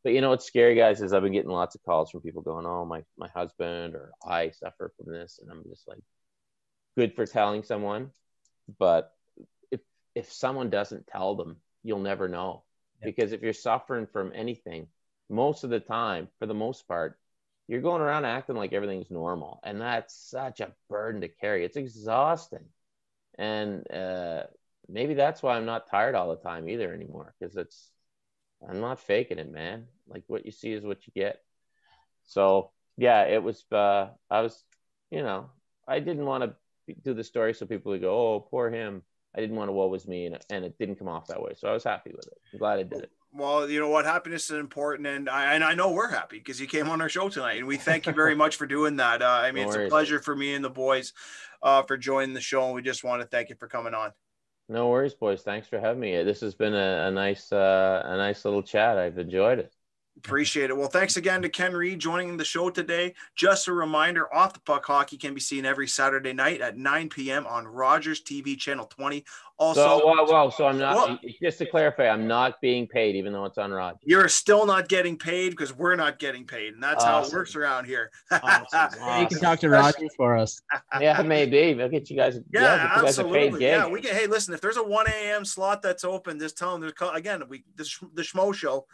But you know what's scary, guys, is I've been getting lots of calls from people going, "Oh, my husband or I suffer from this," and I'm just like, good for telling someone, but if someone doesn't tell them, you'll never know. Yeah. Because if you're suffering from anything, most of the time, for the most part, you're going around acting like everything's normal, and that's such a burden to carry. It's exhausting, and maybe that's why I'm not tired all the time either anymore, because I'm not faking it, man. Like, what you see is what you get. So yeah, it was I was, I didn't want to do the story so people would go, "Oh, poor him." I didn't want to woe was me, and it didn't come off that way. So I was happy with it. I'm glad I did it. Well, you know what? Happiness is important, and I know we're happy because you came on our show tonight, and we thank you very much for doing that. It's a pleasure for me and the boys for joining the show, and we just want to thank you for coming on. No worries, boys. Thanks for having me. This has been a nice little chat. I've enjoyed it. Appreciate it. Well, thanks again to Ken Reid joining the show today. Just a reminder, Off the Puck Hockey can be seen every Saturday night at 9 p.m. on Rogers TV channel 20. Also, so I'm not, just to clarify, I'm not being paid even though it's on Rogers. You're still not getting paid because we're not getting paid, and that's how it works around here. Awesome. You can talk to Rogers for us. Yeah, maybe. I'll get you guys. Yeah, absolutely. Yeah, we can. Hey, listen, if there's a 1 a.m. slot that's open, just tell them. Again, the Schmo Show.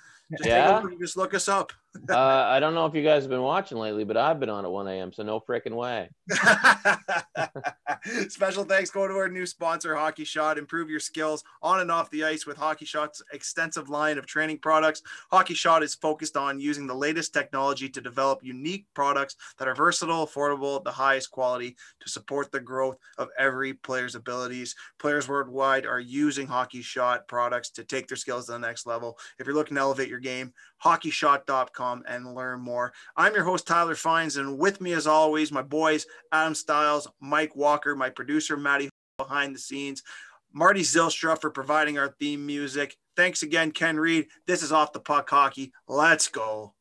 Just look us up. I don't know if you guys have been watching lately, but I've been on at 1 a.m., so no freaking way. Special thanks go to our new sponsor, Hockey Shot. Improve your skills on and off the ice with Hockey Shot's extensive line of training products. Hockey Shot is focused on using the latest technology to develop unique products that are versatile, affordable, at the highest quality to support the growth of every player's abilities. Players worldwide are using Hockey Shot products to take their skills to the next level. If you're looking to elevate your game, hockeyshot.com and learn more. I'm your host, Tyler Fines, and with me as always, my boys, Adam Stiles, Mike Walker, my producer, Maddie behind the scenes, Marty Zilstra for providing our theme music. Thanks again, Ken Reid. This is Off the Puck Hockey. Let's go.